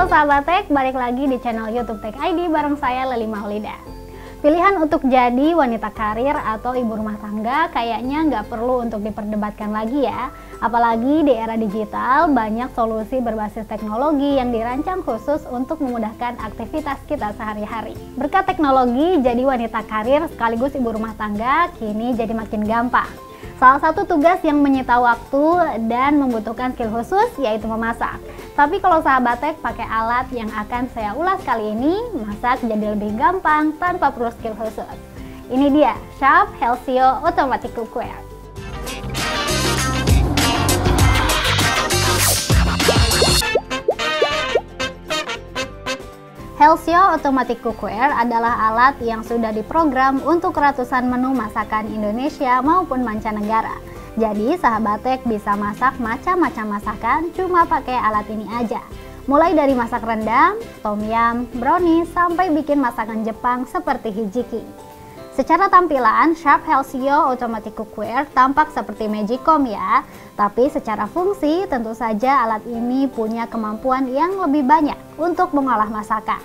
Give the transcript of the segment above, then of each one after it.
Halo sahabat Tech, balik lagi di channel YouTube Tech ID bareng saya Lely Maulida. Pilihan untuk jadi wanita karir atau ibu rumah tangga kayaknya nggak perlu untuk diperdebatkan lagi ya. Apalagi di era digital, banyak solusi berbasis teknologi yang dirancang khusus untuk memudahkan aktivitas kita sehari-hari. Berkat teknologi, jadi wanita karir sekaligus ibu rumah tangga kini jadi makin gampang. Salah satu tugas yang menyita waktu dan membutuhkan skill khusus yaitu memasak. Tapi kalau sahabat Tech pakai alat yang akan saya ulas kali ini, masak jadi lebih gampang tanpa perlu skill khusus. Ini dia, Sharp Healthio Automatic Cookware. Healthio Automatic Cookware adalah alat yang sudah diprogram untuk ratusan menu masakan Indonesia maupun mancanegara. Jadi sahabat Tech bisa masak macam-macam masakan cuma pakai alat ini aja. Mulai dari masak rendang, tom yum, brownies, sampai bikin masakan Jepang seperti hijiki. Secara tampilan, Sharp Healthio Automatic Cookware tampak seperti Magicom ya. Tapi secara fungsi, tentu saja alat ini punya kemampuan yang lebih banyak untuk mengolah masakan.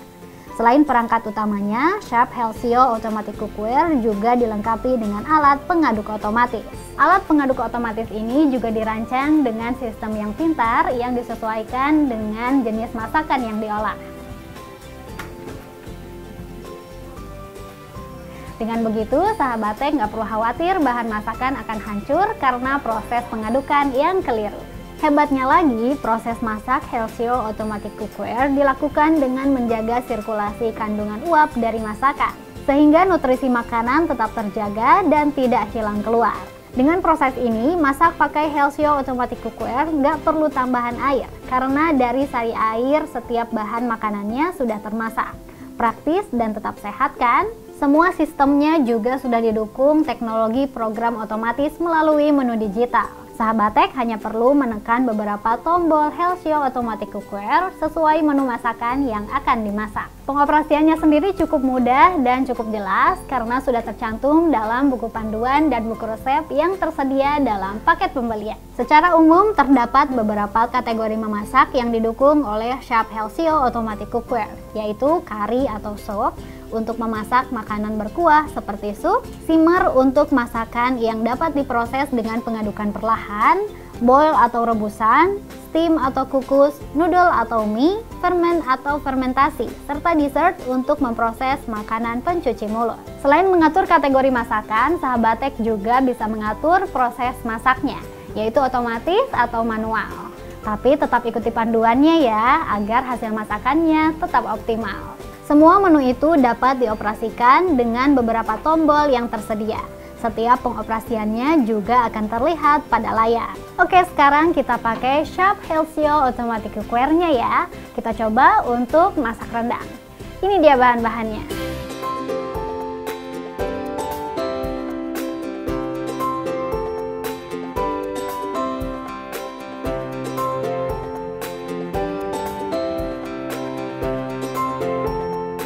Selain perangkat utamanya, Sharp Healthio Automatic Cookware juga dilengkapi dengan alat pengaduk otomatis. Alat pengaduk otomatis ini juga dirancang dengan sistem yang pintar yang disesuaikan dengan jenis masakan yang diolah. Dengan begitu, sahabat Tech nggak perlu khawatir bahan masakan akan hancur karena proses pengadukan yang keliru. Hebatnya lagi, proses masak Healthio Automatic Cookware dilakukan dengan menjaga sirkulasi kandungan uap dari masakan, sehingga nutrisi makanan tetap terjaga dan tidak hilang keluar. Dengan proses ini, masak pakai Healthio Automatic Cookware nggak perlu tambahan air, karena dari sari air setiap bahan makanannya sudah termasak. Praktis dan tetap sehat kan? Semua sistemnya juga sudah didukung teknologi program otomatis melalui menu digital. Sahabat Tech hanya perlu menekan beberapa tombol Healthio Automatic Cookware sesuai menu masakan yang akan dimasak. Pengoperasiannya sendiri cukup mudah dan cukup jelas karena sudah tercantum dalam buku panduan dan buku resep yang tersedia dalam paket pembelian. Secara umum terdapat beberapa kategori memasak yang didukung oleh Sharp Healthio Automatic Cookware, yaitu kari atau soup untuk memasak makanan berkuah seperti sup, simmer untuk masakan yang dapat diproses dengan pengadukan perlahan, boil atau rebusan, steam atau kukus, noodle atau mie, ferment atau fermentasi, serta dessert untuk memproses makanan pencuci mulut. Selain mengatur kategori masakan, sahabat Tech juga bisa mengatur proses masaknya, yaitu otomatis atau manual. Tapi tetap ikuti panduannya ya, agar hasil masakannya tetap optimal. Semua menu itu dapat dioperasikan dengan beberapa tombol yang tersedia. Setiap pengoperasiannya juga akan terlihat pada layar. Oke, sekarang kita pakai Sharp Healthio Automatic Cookware-nya ya. Kita coba untuk masak rendang. Ini dia bahan-bahannya.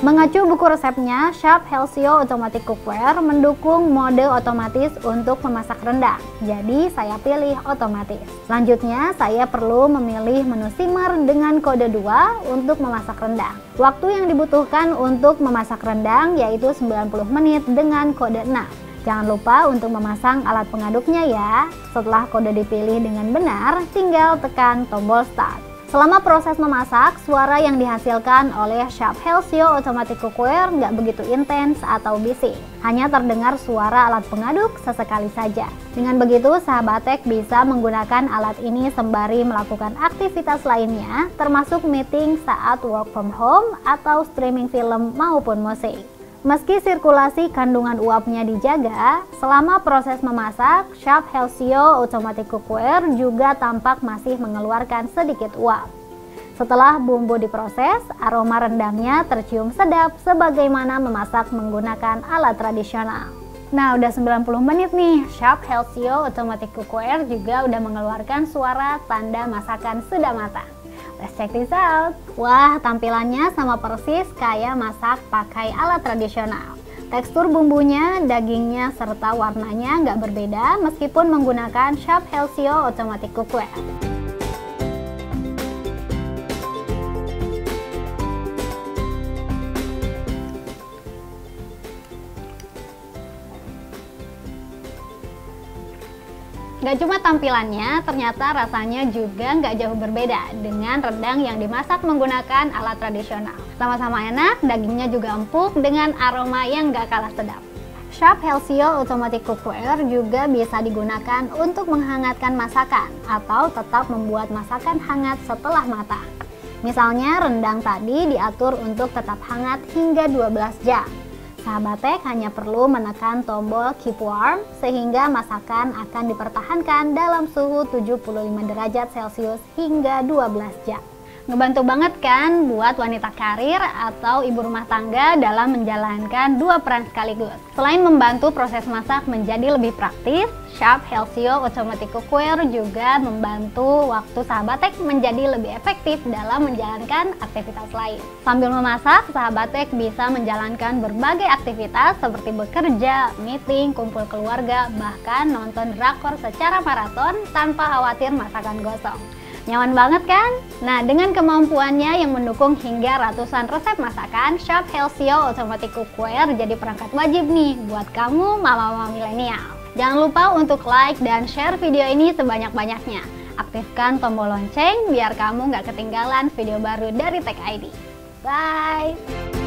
Mengacu buku resepnya, Sharp Healthio Automatic Cookware mendukung mode otomatis untuk memasak rendang. Jadi saya pilih otomatis. Selanjutnya saya perlu memilih menu simmer dengan kode 2 untuk memasak rendang. Waktu yang dibutuhkan untuk memasak rendang yaitu 90 menit dengan kode 6. Jangan lupa untuk memasang alat pengaduknya ya. Setelah kode dipilih dengan benar, tinggal tekan tombol start. Selama proses memasak, suara yang dihasilkan oleh Sharp Healthio Automatic Cookware nggak begitu intens atau bising. Hanya terdengar suara alat pengaduk sesekali saja. Dengan begitu, sahabat Tech bisa menggunakan alat ini sembari melakukan aktivitas lainnya, termasuk meeting saat work from home atau streaming film maupun musik. Meski sirkulasi kandungan uapnya dijaga, selama proses memasak, Sharp Healthio Automatic Cookware juga tampak masih mengeluarkan sedikit uap. Setelah bumbu diproses, aroma rendangnya tercium sedap sebagaimana memasak menggunakan alat tradisional. Nah, udah 90 menit nih, Sharp Healthio Automatic Cookware juga udah mengeluarkan suara tanda masakan sudah matang. Let's check this out. Wah, tampilannya sama persis kayak masak pakai alat tradisional. Tekstur bumbunya, dagingnya, serta warnanya nggak berbeda meskipun menggunakan Sharp Healthio Automatic Cookware. Gak cuma tampilannya, ternyata rasanya juga nggak jauh berbeda dengan rendang yang dimasak menggunakan alat tradisional. Sama-sama enak, dagingnya juga empuk dengan aroma yang gak kalah sedap. Sharp Healthio Automatic Cookware juga bisa digunakan untuk menghangatkan masakan atau tetap membuat masakan hangat setelah matang. Misalnya rendang tadi diatur untuk tetap hangat hingga 12 jam. Sahabat Tech hanya perlu menekan tombol Keep Warm sehingga masakan akan dipertahankan dalam suhu 75 derajat Celcius hingga 12 jam. Ngebantu banget kan buat wanita karir atau ibu rumah tangga dalam menjalankan dua peran sekaligus. Selain membantu proses masak menjadi lebih praktis, Sharp Healthio Automatic Cookware juga membantu waktu sahabat Tech menjadi lebih efektif dalam menjalankan aktivitas lain. Sambil memasak, sahabat Tech bisa menjalankan berbagai aktivitas seperti bekerja, meeting, kumpul keluarga, bahkan nonton drakor secara maraton tanpa khawatir masakan gosong. Nyaman banget kan? Nah, dengan kemampuannya yang mendukung hingga ratusan resep masakan, Sharp Healthio Automatic Cookware jadi perangkat wajib nih buat kamu mama-mama milenial. Jangan lupa untuk like dan share video ini sebanyak-banyaknya. Aktifkan tombol lonceng biar kamu nggak ketinggalan video baru dari Tech ID. Bye!